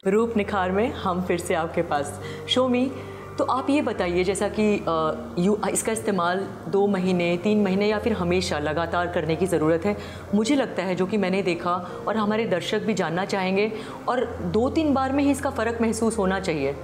रूप निखार में हम फिर से आपके पास। शोमी, तो आप ये बताइए, जैसा कि इसका इस्तेमाल 2 महीने 3 महीने या फिर हमेशा लगातार करने की ज़रूरत है। मुझे लगता है, जो कि मैंने देखा और हमारे दर्शक भी जानना चाहेंगे, और 2-3 बार में ही इसका फ़र्क महसूस होना चाहिए।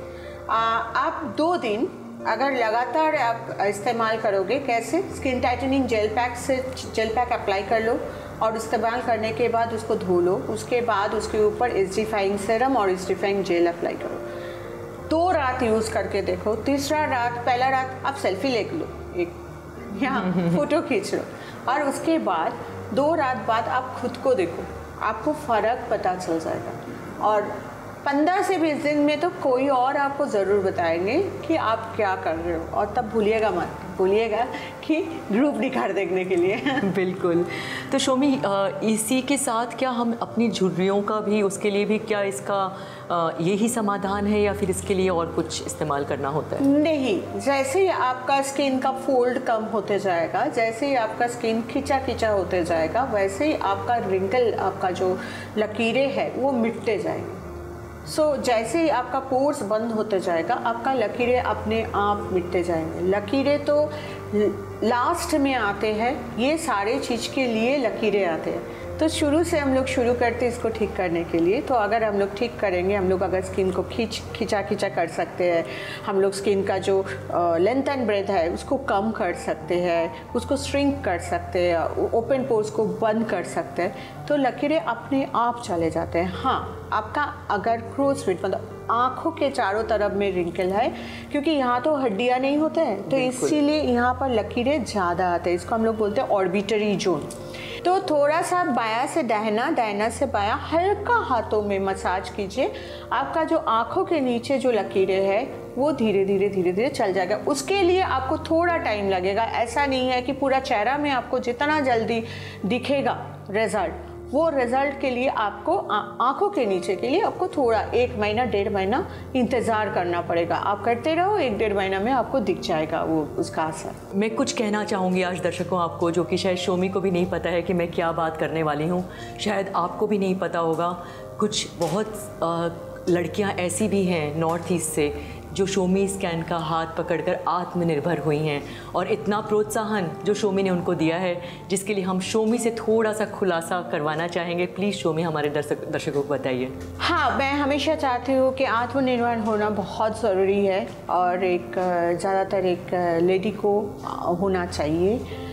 आप 2 दिन अगर लगातार आप इस्तेमाल करोगे, कैसे, skin tightening gel pack apply कर लो और इस्तेमाल करने के बाद उसको धो लो। उसके बाद उसके ऊपर एजिडिफाइंग सीरम और एजिडिफाइंग जेल अप्लाई करो। 2 रात यूज़ करके देखो। तीसरा रात, पहला रात आप सेल्फी ले लो, एक यहाँ फ़ोटो खींच लो, और उसके बाद 2 रात बाद आप खुद को देखो, आपको फ़र्क पता चल जाएगा। और 15 से 20 दिन में तो कोई और आपको ज़रूर बताएंगे कि आप क्या कर रहे हो, और तब भूलिएगा कि रूप निखार देखने के लिए। बिल्कुल। तो शोमी, इसी के साथ क्या हम अपनी झुर्रियों का भी, उसके लिए भी क्या इसका यही समाधान है, या फिर इसके लिए और कुछ इस्तेमाल करना होता है? नहीं, जैसे ही आपका स्किन का फोल्ड कम होते जाएगा, जैसे ही आपका स्किन खिंचा होते जाएगा, वैसे ही आपका रिंकल, आपका जो लकीरें हैं वो मिटते जाएंगे। जैसे ही आपका पोर्स बंद होते जाएगा, आपका लकीरें अपने आप मिटते जाएंगे। लकीरें तो लास्ट में आते हैं, ये सारे चीज़ के लिए लकीरें आते हैं। तो शुरू से हम लोग शुरू करते हैं इसको ठीक करने के लिए। तो अगर हम लोग ठीक करेंगे, हम लोग अगर स्किन को खिंचा कर सकते हैं, हम लोग स्किन का जो लेंथ एंड ब्रेथ है उसको कम कर सकते हैं, उसको श्रिंक कर सकते हैं, ओपन पोर्स को बंद कर सकते हैं, तो लकीरें अपने आप चले जाते हैं। हाँ, आपका अगर क्रोज फिट, मतलब आँखों के चारों तरफ में रिंकल है, क्योंकि यहाँ तो हड्डियाँ नहीं होते हैं, तो इसीलिए यहाँ पर लकीरें ज़्यादा आते हैं। इसको हम लोग बोलते हैं ऑर्बिटरी जोन। तो थोड़ा सा बायां से दाहिना, दाहिना से बायां, हल्का हाथों में मसाज कीजिए। आपका जो आँखों के नीचे जो लकीरें हैं वो धीरे धीरे चल जाएगा। उसके लिए आपको थोड़ा टाइम लगेगा। ऐसा नहीं है कि पूरा चेहरा में आपको जितना जल्दी दिखेगा रिजल्ट, वो रिजल्ट के लिए आपको आँखों के नीचे के लिए आपको थोड़ा 1 महीना 1.5 महीना इंतज़ार करना पड़ेगा। आप करते रहो, 1-1.5 महीना में आपको दिख जाएगा वो उसका असर। मैं कुछ कहना चाहूँगी आज दर्शकों आपको, जो कि शायद शोमी को भी नहीं पता है कि मैं क्या बात करने वाली हूँ, शायद आपको भी नहीं पता होगा। कुछ बहुत लड़कियाँ ऐसी भी हैं नॉर्थ ईस्ट से, जो शोमी स्कैन का हाथ पकड़कर आत्मनिर्भर हुई हैं, और इतना प्रोत्साहन जो शोमी ने उनको दिया है, जिसके लिए हम शोमी से थोड़ा सा खुलासा करवाना चाहेंगे। प्लीज़ शोमी, हमारे दर्शकों को बताइए। हाँ, मैं हमेशा चाहती हूँ कि आत्मनिर्भर होना बहुत ज़रूरी है, और एक ज़्यादातर एक लेडी को होना चाहिए।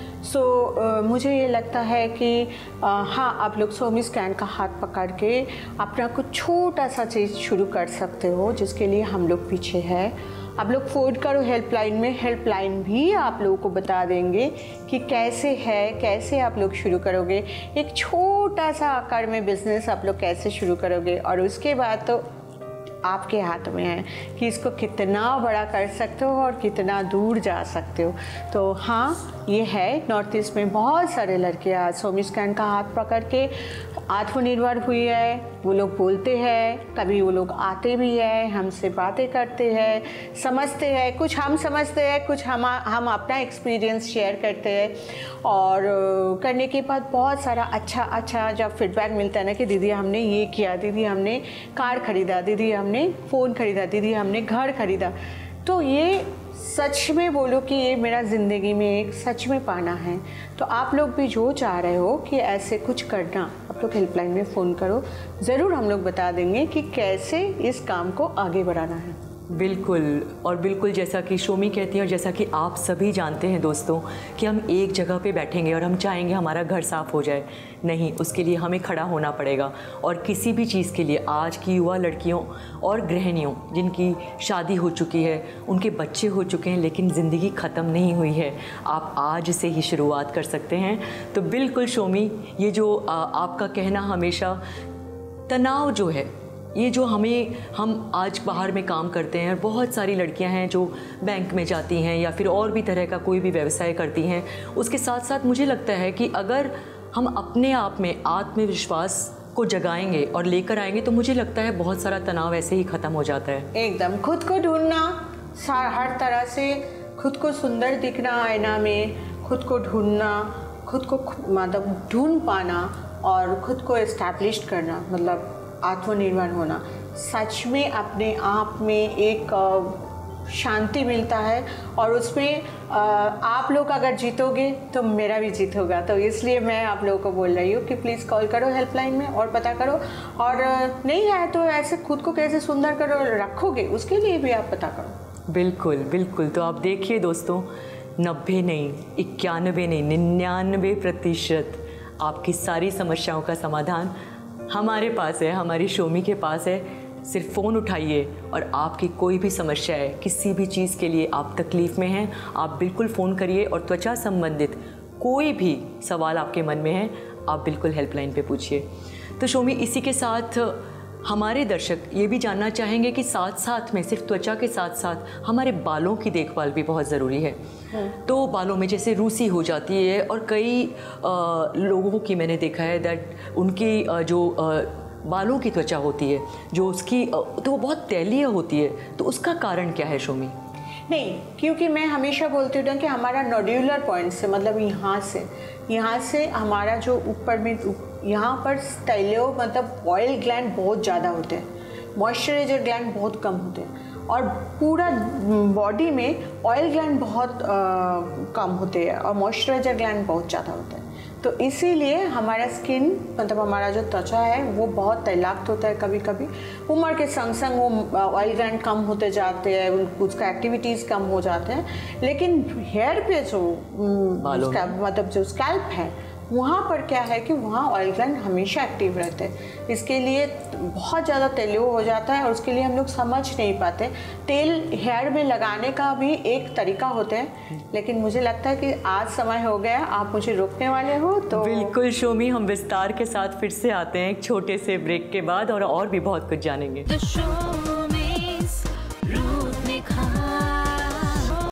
मुझे ये लगता है कि हाँ, आप लोग शोमी स्कैन का हाथ पकड़ के अपना कुछ छोटा सा चीज़ शुरू कर सकते हो, जिसके लिए हम लोग पीछे हैं। आप लोग फ़ोन करो हेल्पलाइन में, हेल्पलाइन भी आप लोगों को बता देंगे कि कैसे आप लोग शुरू करोगे। एक छोटा सा आकार में बिज़नेस आप लोग कैसे शुरू करोगे, और उसके बाद तो आपके हाथ में है कि इसको कितना बड़ा कर सकते हो और कितना दूर जा सकते हो। तो हाँ, ये है, नॉर्थ ईस्ट में बहुत सारे लड़के आज शोमी स्कैन का हाथ पकड़ के आत्मनिर्भर हुई है। वो लोग बोलते हैं, कभी वो लोग आते भी हैं, हमसे बातें करते हैं, समझते हैं, कुछ हम समझते हैं, कुछ हम अपना एक्सपीरियंस शेयर करते हैं, और करने के बाद बहुत सारा अच्छा जब फीडबैक मिलता है ना कि दीदी हमने ये किया, दीदी हमने कार खरीदा, दीदी हमने फ़ोन खरीदा, दीदी हमने घर खरीदा। तो ये सच में बोलो कि ये मेरा ज़िंदगी में एक सच में पाना है। तो आप लोग भी जो चाह रहे हो कि ऐसे कुछ करना, आप लोग हेल्पलाइन में फ़ोन करो, ज़रूर हम लोग बता देंगे कि कैसे इस काम को आगे बढ़ाना है। बिल्कुल, और बिल्कुल जैसा कि शोमी कहती हैं, और जैसा कि आप सभी जानते हैं दोस्तों, कि हम एक जगह पे बैठेंगे और हम चाहेंगे हमारा घर साफ़ हो जाए, नहीं, उसके लिए हमें खड़ा होना पड़ेगा। और किसी भी चीज़ के लिए आज की युवा लड़कियों और गृहिणियों जिनकी शादी हो चुकी है, उनके बच्चे हो चुके हैं, लेकिन ज़िंदगी ख़त्म नहीं हुई है, आप आज से ही शुरुआत कर सकते हैं। तो बिल्कुल शोमी, ये जो आपका कहना हमेशा, तनाव जो है, ये जो हम आज बाहर में काम करते हैं, बहुत सारी लड़कियां हैं जो बैंक में जाती हैं या फिर और भी तरह का कोई भी व्यवसाय करती हैं, उसके साथ साथ मुझे लगता है कि अगर हम अपने आप में आत्मविश्वास को जगाएंगे और लेकर आएंगे, तो मुझे लगता है बहुत सारा तनाव ऐसे ही ख़त्म हो जाता है। एकदम खुद को ढूंढना, हर तरह से खुद को सुंदर दिखना, आईना में खुद को ढूंढना, खुद को मतलब ढूंढ पाना और खुद को एस्टैब्लिश करना, मतलब आत्मनिर्भर होना, सच में अपने आप में एक शांति मिलता है, और उसमें आप लोग अगर जीतोगे तो मेरा भी जीत होगा। तो इसलिए मैं आप लोगों को बोल रही हूँ कि प्लीज़ कॉल करो हेल्पलाइन में और पता करो, और नहीं है तो ऐसे खुद को कैसे सुंदर करो रखोगे उसके लिए भी आप पता करो। बिल्कुल बिल्कुल। तो आप देखिए दोस्तों, 90 नहीं, 91 नहीं, 99% आपकी सारी समस्याओं का समाधान हमारे पास है, हमारी शोमी के पास है। सिर्फ फ़ोन उठाइए और आपकी कोई भी समस्या है, किसी भी चीज़ के लिए आप तकलीफ़ में हैं, आप बिल्कुल फ़ोन करिए और त्वचा संबंधित कोई भी सवाल आपके मन में है आप बिल्कुल हेल्पलाइन पे पूछिए। तो शोमी, इसी के साथ हमारे दर्शक ये भी जानना चाहेंगे कि साथ साथ में, सिर्फ त्वचा के साथ साथ हमारे बालों की देखभाल भी बहुत ज़रूरी है। तो बालों में जैसे रूसी हो जाती है, और कई लोगों की मैंने देखा है दैट उनकी जो बालों की त्वचा होती है, जो उसकी तो वो बहुत तैलीय होती है, तो उसका कारण क्या है शोमी? नहीं, क्योंकि मैं हमेशा बोलती हूँ कि हमारा नोड्यूलर पॉइंट से, मतलब यहाँ से हमारा जो ऊपर में, यहाँ पर तैलियो मतलब ऑयल ग्लैंड बहुत ज़्यादा होते हैं, मॉइस्चराइजर ग्लैंड बहुत कम होते हैं, और पूरा बॉडी में ऑयल ग्लैंड बहुत कम होते हैं और मॉइस्चराइजर ग्लैंड बहुत ज़्यादा होते हैं। तो इसीलिए हमारा स्किन, मतलब हमारा जो त्वचा है वो बहुत तैलाक्त होता है। कभी कभी उम्र के संग संग वो ऑयल ग्लैंड कम होते जाते हैं, उसका एक्टिविटीज़ कम हो जाते हैं, लेकिन हेयर पे जो उसका मतलब जो स्कैल्प है वहाँ पर क्या है कि वहाँ ऑयल ग्लैंड हमेशा एक्टिव रहते हैं। इसके लिए बहुत ज़्यादा तेलियो हो जाता है, और उसके लिए हम लोग समझ नहीं पाते। तेल हेयर में लगाने का भी एक तरीका होता है, लेकिन मुझे लगता है कि आज समय हो गया, आप मुझे रोकने वाले हो तो बिल्कुल शोमी, हम विस्तार के साथ फिर से आते हैं एक छोटे से ब्रेक के बाद, और भी बहुत कुछ जानेंगे।